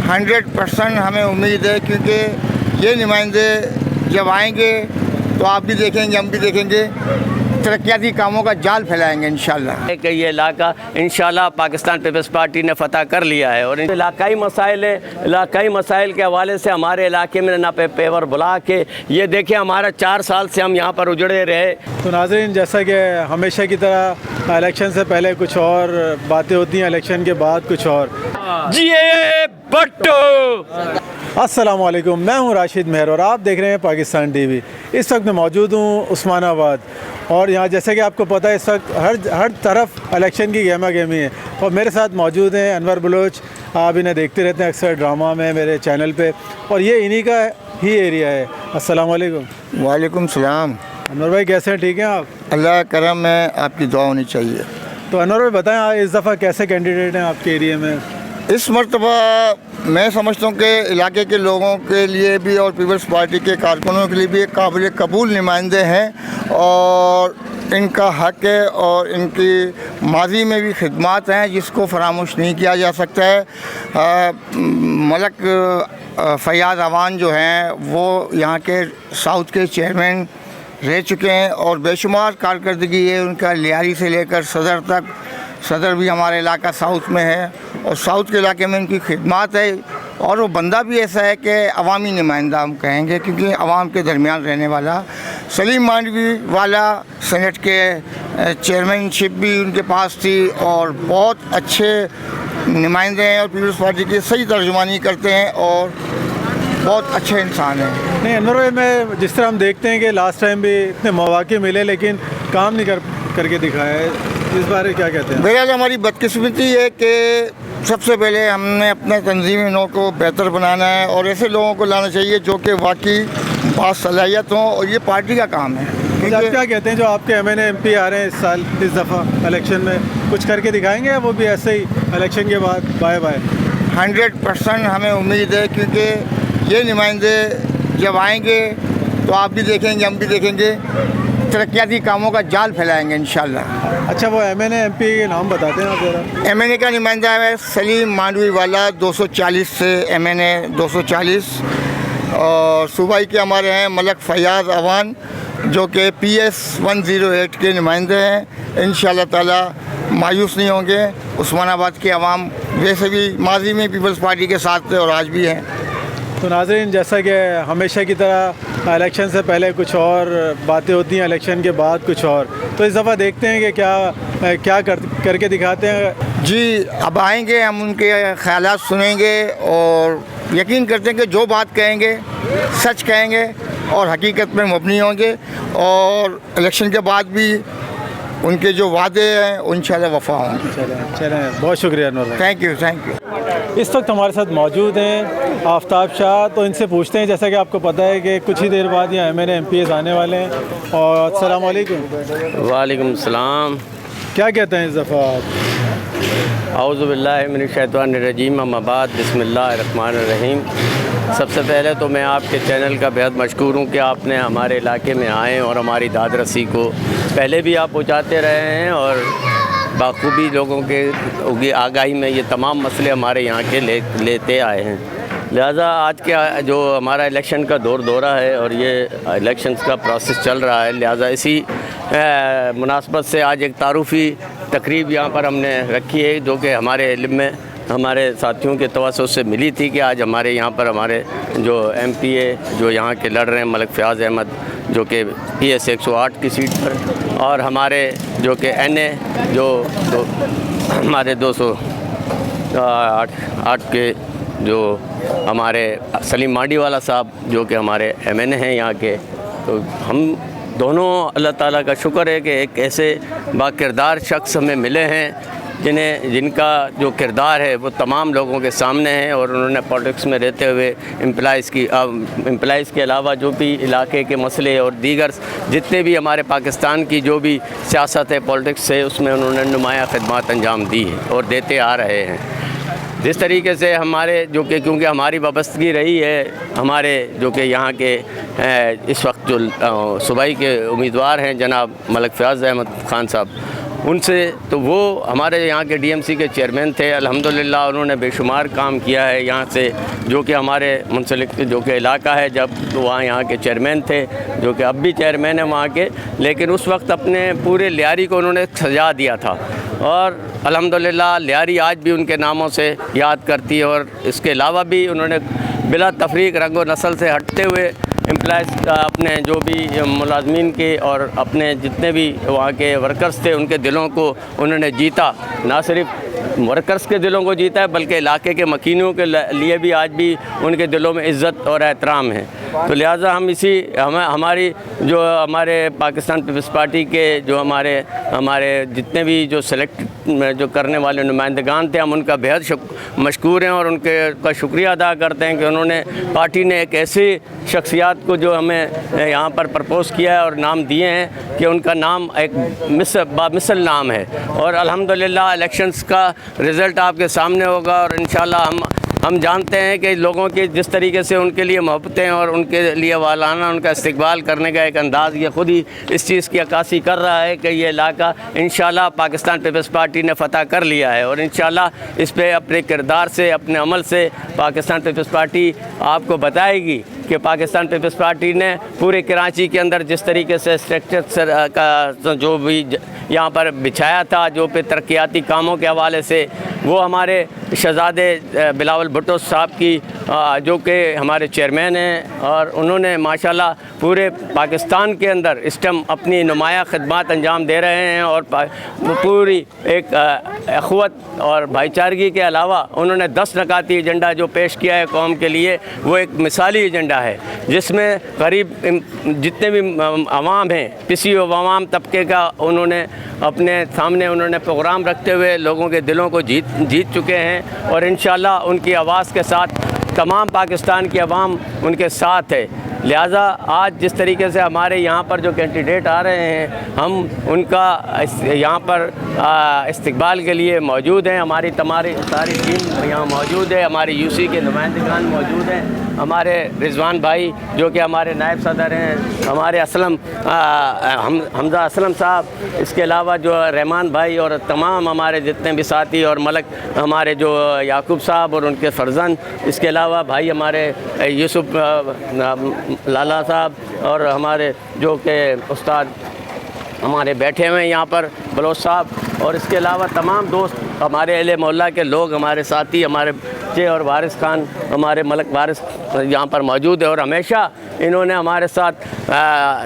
100% ہمیں امید ہے، کیونکہ یہ نمائندے جب آئیں گے تو آپ بھی دیکھیں گے، ہم بھی دیکھیں گے، ترقیاتی کاموں کا جال پھیلائیں گے انشاءاللہ۔ کہ یہ علاقہ انشاءاللہ پاکستان پیپلز پارٹی نے فتح کر لیا ہے، اور علاقائی مسائل کے حوالے سے ہمارے علاقے میں نہ پیور بلا کے یہ دیکھیں ہمارا 4 سال سے ہم یہاں پر اجڑے رہے۔ تو ناظرین، جیسا کہ ہمیشہ کی طرح الیکشن سے پہلے کچھ اور باتیں ہوتی ہیں، الیکشن کے بعد کچھ اور۔ جی بھٹو، السلام علیکم، میں ہوں راشد مہر اور آپ دیکھ رہے ہیں پاکستان ٹی وی۔ اس وقت میں موجود ہوں عثمان آباد، اور یہاں جیسے کہ آپ کو پتہ ہے اس وقت ہر طرف الیکشن کی گہما گہمی ہے، اور میرے ساتھ موجود ہیں انور بلوچ۔ آپ انہیں دیکھتے رہتے ہیں اکثر ڈرامہ میں میرے چینل پہ، اور یہ انہی کا ہی ایریا ہے۔ السلام علیکم۔ وعلیکم السلام۔ انور بھائی کیسے ہیں؟ ٹھیک ہیں آپ؟ اللہ کا کرم ہے، آپ کی دعا ہونی چاہیے۔ تو انور بھائی بتائیں اس دفعہ کیسے کینڈیڈیٹ ہیں آپ کے ایریا میں؟ اس مرتبہ میں سمجھتا ہوں کہ علاقے کے لوگوں کے لیے بھی اور پیپلز پارٹی کے کارکنوں کے لیے بھی ایک قابل قبول نمائندے ہیں، اور ان کا حق ہے اور ان کی ماضی میں بھی خدمات ہیں جس کو فراموش نہیں کیا جا سکتا ہے۔ ملک فیاض اوان جو ہیں وہ یہاں کے ساؤتھ کے چیئرمین رہ چکے ہیں، اور بے شمار کارکردگی ہے ان کا، لیاری سے لے کر صدر تک۔ صدر بھی ہمارے علاقہ ساؤتھ میں ہے، اور ساؤتھ کے علاقے میں ان کی خدمات ہے، اور وہ بندہ بھی ایسا ہے کہ عوامی نمائندہ ہم کہیں گے، کیونکہ عوام کے درمیان رہنے والا۔ سلیم مانڈوی والا سینٹ کے چیئرمین شپ بھی ان کے پاس تھی، اور بہت اچھے نمائندے ہیں اور پیپلز پارٹی کی صحیح ترجمانی کرتے ہیں، اور بہت اچھے انسان ہیں۔ نہیں انور بھائی، میں جس طرح ہم دیکھتے ہیں کہ لاسٹ ٹائم بھی اتنے مواقع ملے لیکن کام نہیں کر کے دکھایا ہے، اس بارے کیا کہتے ہیں؟ بہرحال ہماری بدقسمتی ہے کہ سب سے پہلے ہم نے اپنے تنظیمی نو کو بہتر بنانا ہے، اور ایسے لوگوں کو لانا چاہیے جو کہ واقعی باصلاحیت ہوں، اور یہ پارٹی کا کام ہے۔ آپ کیا کہتے ہیں جو آپ کے M N A M P آ رہے ہیں اس دفعہ الیکشن میں، کچھ کر کے دکھائیں گے، وہ بھی ایسے ہی الیکشن کے بعد بائے بائے؟ 100% ہمیں امید ہے، کیونکہ یہ نمائندے جب آئیں گے تو آپ بھی دیکھیں گے، ہم بھی دیکھیں گے، ترقیاتی کاموں کا جال پھیلائیں گے انشاءاللہ۔ اچھا، وہ M N A M P کے نام بتاتے ہیں آپ ذرا؟ ایم این اے کا نمائندہ ہے سلیم مانڈوی والا 240 سے، ایم این اے 240، اور صوبائی کے ہمارے ہیں ملک فیاض اوان جو کہ پی ایس 108 کے نمائندے ہیں۔ انشاءاللہ تعالی مایوس نہیں ہوں گے۔ عثمان آباد کے عوام ویسے بھی ماضی میں پیپلز پارٹی کے ساتھ تھے اور آج بھی ہیں۔ تو ناظرین، جیسا کہ ہمیشہ کی طرح الیکشن سے پہلے کچھ اور باتیں ہوتی ہیں، الیکشن کے بعد کچھ اور، تو اس دفعہ دیکھتے ہیں کہ کیا کر کے دکھاتے ہیں۔ جی، اب آئیں گے، ہم ان کے خیالات سنیں گے، اور یقین کرتے ہیں کہ جو بات کہیں گے سچ کہیں گے اور حقیقت میں مبنی ہوں گے، اور الیکشن کے بعد بھی ان کے جو وعدے ہیں انشاءاللہ وفا ہوں گے۔ چلیں، بہت شکریہ انور بھائی۔ Thank you. اس وقت ہمارے ساتھ موجود ہیں آفتاب شاہ، تو ان سے پوچھتے ہیں، جیسا کہ آپ کو پتہ ہے کہ کچھ ہی دیر بعد یہاں M N A M Ps آنے والے ہیں، اور السلام علیکم۔ وعلیکم السلام۔ کیا کہتے ہیں اس دفعہ آپ؟ اعوذ باللہ من الشیطان الرجیم، اما بعد، بسم اللہ الرحمن الرحیم۔ سب سے پہلے تو میں آپ کے چینل کا بہت مشکور ہوں کہ آپ نے ہمارے علاقے میں آئے اور ہماری داد رسی کو پہلے بھی آپ پہنچاتے رہے ہیں، اور بخوبی لوگوں کے آگاہی میں یہ تمام مسئلے ہمارے یہاں کے لیتے آئے ہیں۔ لہٰذا آج کے جو ہمارا الیکشن کا دورہ ہے، اور یہ الیکشنز کا پروسیس چل رہا ہے، لہٰذا اسی مناسبت سے آج ایک تعارفی تقریب یہاں پر ہم نے رکھی ہے، جو کہ ہمارے علم میں ہمارے ساتھیوں کے توسط سے ملی تھی کہ آج ہمارے یہاں پر ہمارے جو ایم پی اے جو یہاں کے لڑ رہے ہیں ملک فیاض احمد، جو کہ پی ایس 108 کی سیٹ پر، اور ہمارے جو کہ این اے جو ہمارے 208 کے جو ہمارے سلیم مانڈی والا صاحب جو کہ ہمارے ایم این اے ہیں یہاں کے، تو ہم دونوں اللہ تعالیٰ کا شکر ہے کہ ایک ایسے با کردار شخص ہمیں ملے ہیں جن کا جو کردار ہے وہ تمام لوگوں کے سامنے ہے، اور انہوں نے پالیٹکس میں رہتے ہوئے امپلائز کے علاوہ جو بھی علاقے کے مسئلے اور دیگر جتنے بھی ہمارے پاکستان کی جو بھی سیاست ہے، پالیٹکس ہے، اس میں انہوں نے نمایاں خدمات انجام دی ہے اور دیتے آ رہے ہیں۔ جس طریقے سے ہمارے جو کہ کیونکہ ہماری وابستگی رہی ہے، ہمارے جو کہ یہاں کے اس وقت جو صوبائی کے امیدوار ہیں جناب ملک فیاض احمد خان صاحب، ان سے تو وہ ہمارے یہاں کے ڈی ایم سی کے چیئرمین تھے. الحمدللہ انہوں نے بے شمار کام کیا ہے یہاں سے, جو کہ ہمارے منسلک جو کہ علاقہ ہے, جب وہاں یہاں کے چیئرمین تھے, جو کہ اب بھی چیئرمین ہیں وہاں کے, لیکن اس وقت اپنے پورے لیاری کو انہوں نے سجا دیا تھا. اور الحمدللہ لیاری آج بھی ان کے ناموں سے یاد کرتی ہے. اور اس کے علاوہ بھی انہوں نے بلا تفریق رنگ و نسل سے ہٹتے ہوئے امپلائز اپنے جو بھی ملازمین کے اور اپنے جتنے بھی وہاں کے ورکرز تھے ان کے دلوں کو انہوں نے جیتا. نہ صرف ورکرز کے دلوں کو جیتا ہے بلکہ علاقے کے مکینوں کے لیے بھی آج بھی ان کے دلوں میں عزت اور احترام ہے. تو لہٰذا ہم ہماری جو ہمارے پاکستان پیپلز پارٹی کے جو ہمارے جتنے بھی جو سلیکٹ جو کرنے والے نمائندگان تھے, ہم ان کا بہت مشکور ہیں اور ان کا شکریہ ادا کرتے ہیں کہ انہوں نے پارٹی نے ایک ایسی شخصیات کو جو ہمیں یہاں پر پرپوز کیا ہے اور نام دیے ہیں کہ ان کا نام ایک بامثل نام ہے. اور الحمدللہ الیکشنز کا رزلٹ آپ کے سامنے ہوگا. اور انشاءاللہ ہم جانتے ہیں کہ لوگوں کی جس طریقے سے ان کے لیے محبتیں اور ان کے لیے والانہ ان کا استقبال کرنے کا ایک انداز, یہ خود ہی اس چیز کی عکاسی کر رہا ہے کہ یہ علاقہ انشاءاللہ پاکستان پیپلز پارٹی نے فتح کر لیا ہے. اور انشاءاللہ اس پہ اپنے کردار سے, اپنے عمل سے پاکستان پیپلز پارٹی آپ کو بتائے گی کہ پاکستان پیپلز پارٹی نے پورے کراچی کے اندر جس طریقے سے اسٹرکچر کا جو بھی یہاں پر بچھایا تھا, جو پہ ترقیاتی کاموں کے حوالے سے, وہ ہمارے شہزادے بلاول بھٹو صاحب کی جو کہ ہمارے چیئرمین ہیں, اور انہوں نے ماشاءاللہ پورے پاکستان کے اندر اس ٹائم اپنی نمایاں خدمات انجام دے رہے ہیں. اور پوری ایک اخوت اور بھائی چارگی کے علاوہ انہوں نے 10 نکاتی ایجنڈا جو پیش کیا ہے قوم کے لیے, وہ ایک مثالی ایجنڈا ہے جس میں قریب جتنے بھی عوام ہیں, کسی عوام طبقے کا انہوں نے اپنے سامنے انہوں نے پروگرام رکھتے ہوئے لوگوں کے دلوں کو جیت چکے ہیں. اور انشاءاللہ ان کی آواز کے ساتھ تمام پاکستان کی عوام ان کے ساتھ ہے. لہٰذا آج جس طریقے سے ہمارے یہاں پر جو کینڈیڈیٹ آ رہے ہیں, ہم ان کا یہاں پر استقبال کے لیے موجود ہیں. ہماری ساری ٹیم یہاں موجود ہے, ہمارے یو سی کے نمائندگان موجود ہیں, ہمارے رضوان بھائی جو کہ ہمارے نائب صدر ہیں, ہمارے حمزہ اسلم صاحب, اس کے علاوہ جو رحمان بھائی اور تمام ہمارے جتنے بھی ساتھی, اور ملک ہمارے جو یعقوب صاحب اور ان کے فرزند, اس کے علاوہ بھائی ہمارے یوسف لالا صاحب اور ہمارے جو کہ استاد ہمارے بیٹھے ہوئے ہیں یہاں پر بلوچ صاحب, اور اس کے علاوہ تمام دوست ہمارے اہل محلہ کے لوگ, ہمارے ساتھی, ہمارے بچے اور وارث خان, ہمارے ملک وارث یہاں پر موجود ہے. اور ہمیشہ انہوں نے ہمارے ساتھ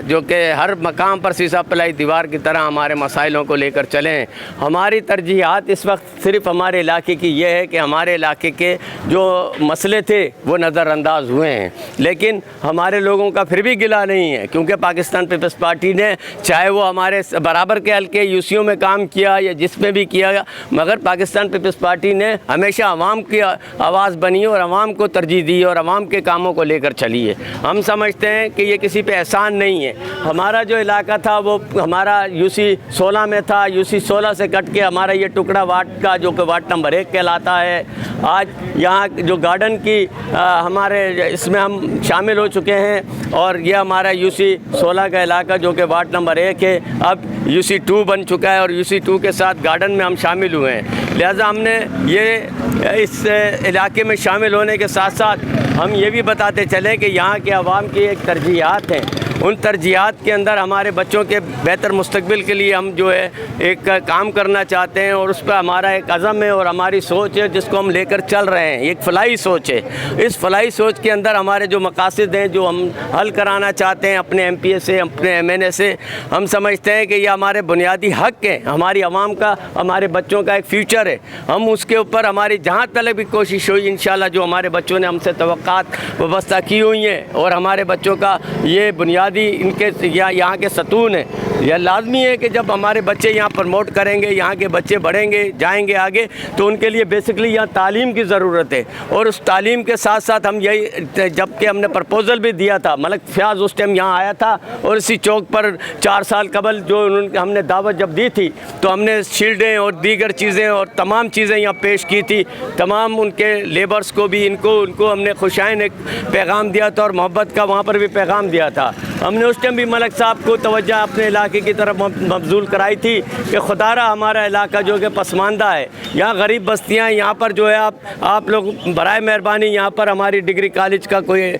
جو کہ ہر مقام پر سیسا پلائی دیوار کی طرح ہمارے مسائلوں کو لے کر چلے ہیں. ہماری ترجیحات اس وقت صرف ہمارے علاقے کی یہ ہے کہ ہمارے علاقے کے جو مسئلے تھے وہ نظر انداز ہوئے ہیں, لیکن ہمارے لوگوں کا پھر بھی گلہ نہیں ہے, کیونکہ پاکستان پیپلز پارٹی نے چاہے وہ ہمارے برابر کے حلقے یو سیوں میں کام کیا یا جس میں بھی کیا, مگر پاکستان پیپلز پارٹی نے ہمیشہ عوام کی آواز بنی اور عوام کو ترجیح دی اور عوام کے کاموں کو لے کر چلی ہے. ہم سمجھتے ہیں کہ یہ کسی پہ احسان نہیں ہے. ہمارا جو علاقہ تھا وہ ہمارا یو سی 16 میں تھا, یو سی 16 سے کٹ کے ہمارا یہ ٹکڑا وارڈ کا جو کہ وارڈ نمبر 1 کہلاتا ہے. آج یہاں جو گارڈن کی ہمارے اس میں ہم شامل ہو چکے ہیں, اور یہ ہمارا یو سی 16 کا علاقہ جو کہ وارڈ نمبر 1 ہے اب یو سی 2 بن چکا ہے, اور یو سی 2 کے ساتھ گارڈن میں ہم شامل ہوئے ہیں. لہٰذا ہم نے یہ اس علاقے میں شامل ہونے کے ساتھ ساتھ ہم یہ بھی بتاتے چلیں کہ یہاں کے عوام کی ایک ترجیحات ہیں, ان ترجیحات کے اندر ہمارے بچوں کے بہتر مستقبل کے لیے ہم جو ہے ایک کام کرنا چاہتے ہیں, اور اس پہ ہمارا ایک عزم ہے اور ہماری سوچ ہے جس کو ہم لے کر چل رہے ہیں. ایک فلاحی سوچ ہے. اس فلاحی سوچ کے اندر ہمارے جو مقاصد ہیں جو ہم حل کرانا چاہتے ہیں اپنے ایم پی اے سے, اپنے ایم این اے سے, ہم سمجھتے ہیں کہ یہ ہمارے بنیادی حق ہیں, ہماری عوام کا, ہمارے بچوں کا ایک فیوچر ہے. ہم اس کے اوپر ہماری جہاں تک بھی کوشش ہوئی انشاءاللہ جو ہمارے بچوں نے ہم سے توقعات وابستہ کی ہوئی ہیں, اور ہمارے بچوں کا یہ بنیادی ان کے یہاں کے ستون ہیں. یہ لازمی ہے کہ جب ہمارے بچے یہاں پروموٹ کریں گے, یہاں کے بچے بڑھیں گے, جائیں گے آگے, تو ان کے لیے بیسکلی یہاں تعلیم کی ضرورت ہے. اور اس تعلیم کے ساتھ ساتھ ہم یہی جب کہ ہم نے پرپوزل بھی دیا تھا, ملک فیاض اس ٹائم یہاں آیا تھا, اور اسی چوک پر 4 سال قبل جو ہم نے دعوت جب دی تھی تو ہم نے شیلڈیں اور دیگر چیزیں اور تمام چیزیں یہاں پیش کی تھی. تمام ان کے لیبرز کو بھی ان کو ہم نے خوشائن ایک پیغام دیا تھا, اور محبت کا وہاں پر بھی پیغام دیا تھا. ہم نے اس ٹائم بھی ملک صاحب کو توجہ اپنے علاقے علاقے کی طرف مبذول کرائی تھی کہ خدارہ ہمارا علاقہ جو کہ پسماندہ ہے، یہاں غریب بستیاں ہیں، یہاں پر جو ہے آپ لوگ برائے مہربانی یہاں پر ہماری ڈگری کالج کا کوئی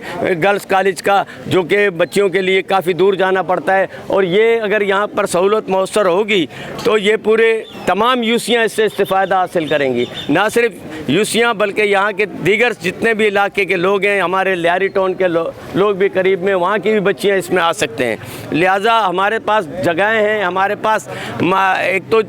گرلز کالج کا جو کہ بچیوں کے لیے کافی دور جانا پڑتا ہے، اور یہ اگر یہاں پر سہولت میسر ہوگی تو یہ پورے تمام یوسیاں اس سے استفادہ حاصل کریں گی، نہ صرف یوسیاں بلکہ یہاں کے دیگر جتنے بھی علاقے کے لوگ ہیں، ہمارے لیاری ٹاؤن کے لوگ بھی قریب میں، وہاں کی بھی بچیاں اس میں آ سکتے ہیں۔ لہٰذا ہمارے پاس جگہیں ہیں، ہمارے پاس ایک تو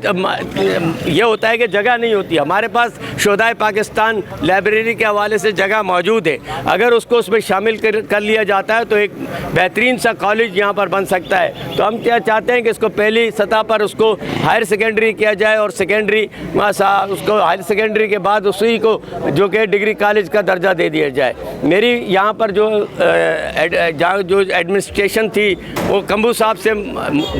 یہ ہوتا ہے کہ جگہ نہیں ہوتی، ہمارے پاس شہدائے پاکستان لائبریری کے حوالے سے جگہ موجود ہے، اگر اس کو اس میں شامل کر لیا جاتا ہے تو ایک بہترین سا کالج یہاں پر بن سکتا ہے۔ تو ہم کیا چاہتے ہیں کہ اس کو پہلی سطح پر اس کو ہائر سیکنڈری کیا جائے، اور سیکنڈری اس کو ہائر سیکنڈری کے بعد اسی کو جو کہ ڈگری کالج کا درجہ دے دیا جائے۔ میری یہاں پر جو ایڈمنسٹریشن تھی وہ کمبو صاحب سے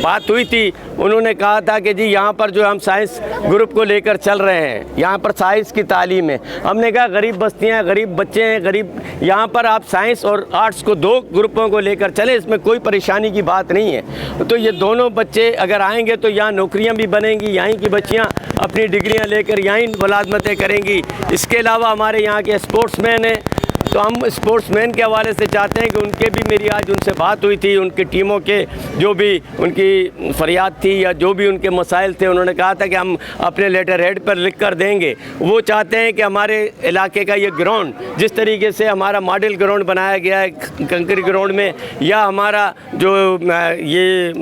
بات ہوئی تھی، انہوں نے کہا تھا کہ جی یہاں پر جو ہم سائنس گروپ کو لے کر چل رہے ہیں، یہاں پر سائنس کی تعلیم ہے۔ ہم نے کہا غریب بستیاں ہیں، غریب بچے ہیں، غریب یہاں پر آپ سائنس اور آرٹس کو دو گروپوں کو لے کر چلیں، اس میں کوئی پریشانی کی بات نہیں ہے۔ تو یہ دونوں بچے اگر آئیں گے تو یہاں نوکریاں بھی بنیں گی، یہیں کی بچیاں اپنی ڈگریاں لے کر یہیں ملازمتیں کریں گی۔ اس کے علاوہ ہمارے یہاں کے اسپورٹس مین ہیں، تو ہم اسپورٹس مین کے حوالے سے چاہتے ہیں کہ ان کے بھی میری آج ان سے بات ہوئی تھی، ان کی ٹیموں کے جو بھی ان کی فریاد تھی یا جو بھی ان کے مسائل تھے، انہوں نے کہا تھا کہ ہم اپنے لیٹر ہیڈ پر لکھ کر دیں گے۔ وہ چاہتے ہیں کہ ہمارے علاقے کا یہ گراؤنڈ جس طریقے سے ہمارا ماڈل گراؤنڈ بنایا گیا ہے کنکری گراؤنڈ میں، یا ہمارا جو یہ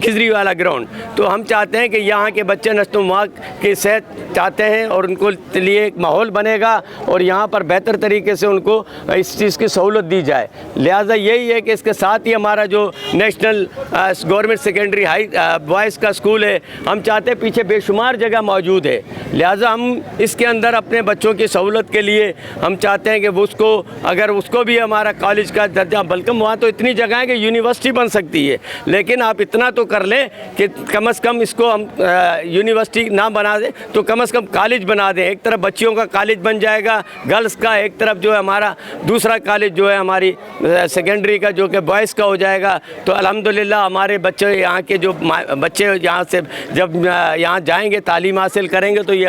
کھزری والا گراؤنڈ، تو ہم چاہتے ہیں کہ یہاں کے بچے نشو و نما کی صحت چاہتے ہیں اور ان کو لیے ایک ماحول بنے گا اور یہاں پر بہتر طریقے سے ان کو اس چیز کی سہولت دی جائے۔ لہٰذا یہی ہے کہ اس کے ساتھ ہی ہمارا جو national government secondary high boys کا اسکول ہے، ہم چاہتے ہیں پیچھے بے شمار جگہ موجود ہے، لہٰذا ہم اس کے اندر اپنے بچوں کی سہولت کے لیے ہم چاہتے ہیں کہ وہ اس کو اگر اس کو بھی ہمارا کالج کا درجہ، بلکہ وہاں تو اتنی جگہ ہے کہ یونیورسٹی بن سکتی ہے، لیکن آپ اتنا تو کر لیں کہ کم از کم اس کو ہم یونیورسٹی نہ بنا دیں تو کم از کم کالج بنا دیں۔ ایک طرف بچیوں کا کالج بن جائے گا گرلز کا، ایک طرف جو ہے ہمارا دوسرا کالج جو ہے ہماری سیکنڈری کا جو کہ بوائز کا ہو جائے گا۔ تو الحمدللہ ہمارے بچے یہاں کے جو بچے یہاں سے جب یہاں جائیں گے تعلیم حاصل کریں گے تو یہ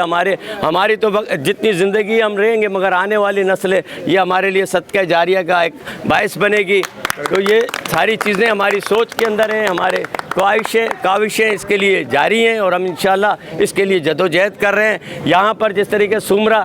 ہماری تو جتنی زندگی ہم رہیں گے مگر آنے والی نسلیں یہ ہمارے لیے صدقہ جاریہ کا ایک باعث بنے گی۔ تو یہ ساری چیزیں ہماری سوچ کے اندر ہیں، ہمارے کاوشیں اس کے لیے جاری ہیں اور ہم انشاءاللہ اس کے لیے جدوجہد کر رہے ہیں۔ یہاں پر جس طریقے سومرا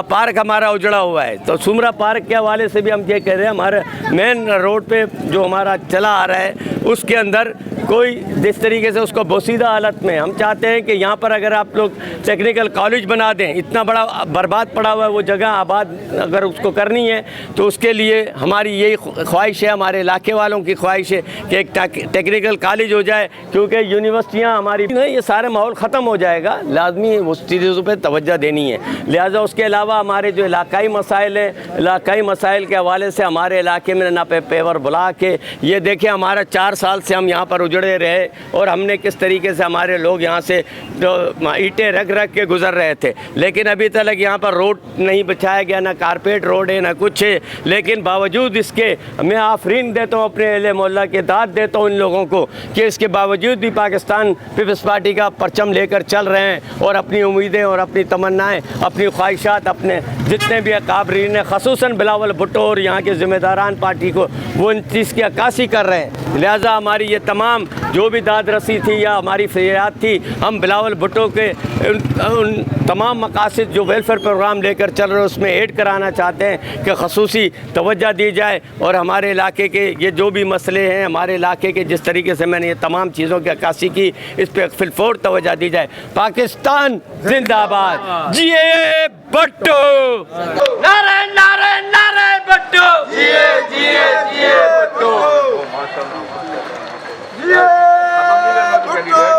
پارک ہمارا اجڑا ہوا ہے، تو سومرا پارک کے حوالے سے بھی ہم یہ کہہ رہے ہیں، ہمارے مین روڈ پہ جو ہمارا چلا آ رہا ہے اس کے اندر کوئی جس طریقے سے اس کو بوسیدہ حالت میں ہم چاہتے ہیں کہ یہاں پر اگر آپ لوگ ٹیکنیکل کالج بنا دیں، اتنا بڑا برباد پڑا ہوا ہے وہ جگہ آباد اگر اس کو کرنی ہے تو اس کے لیے ہماری یہی خواہش ہے، ہمارے علاقے والوں کی خواہش ہے کہ ایک ٹیکنیکل کالج ہو جائے، کیونکہ یونیورسٹیاں ہماری یہ سارے ماحول ختم ہو جائے گا، لازمی اس چیزوں پہ توجہ دینی ہے۔ لہٰذا اس کے علاوہ ہمارے جو علاقائی مسائل ہیں، علاقائی مسائل کے حوالے سے ہمارے علاقے میں نہ پیور بلاک ہے، یہ دیکھیں ہمارا 4 سال سے ہم یہاں پر اجڑے رہے اور ہم نے کس طریقے سے ہمارے لوگ یہاں سے اینٹیں رکھ کے گزر رہے تھے، لیکن ابھی تک یہاں پر روڈ نہیں بچھایا گیا، نہ کارپیٹ روڈ ہے نہ کچھ ہے۔ لیکن باوجود اس کے میں آفرین دیتا ہوں اپنے اہل محلہ کے، داد دیتا ہوں ان لوگوں کو کہ اس کے باوجود بھی پاکستان پیپلز پارٹی کا پرچم لے کر چل رہے ہیں اور اپنی امیدیں اور اپنی تمنائیں، اپنی خواہشات اپنے جتنے بھی اکابرین ہیں، خصوصاً بلاول بھٹو اور یہاں کے ذمہ داران پارٹی کو، وہ ان چیز کی عکاسی کر رہے ہیں۔ لہٰذا ہماری یہ تمام جو بھی داد رسی تھی یا ہماری فریاد تھی، ہم بلاول بھٹو کے ان تمام مقاصد جو ویلفیئر پروگرام لے کر چل رہے ہیں اس میں ایڈ کرانا چاہتے ہیں کہ خصوصی توجہ دی جائے اور ہمارے علاقے کے یہ جو بھی مسئلے ہیں، ہمارے علاقے کے جس طریقے سے میں نے یہ تمام چیزوں کی عکاسی کی، اس پہ فی الفور توجہ دی جائے۔ پاکستان زندہ باد، جیے بھٹو، نعرہ نعرہ نعرہ بھٹو، جیے جیے جیے بھٹو، جیے بھٹو۔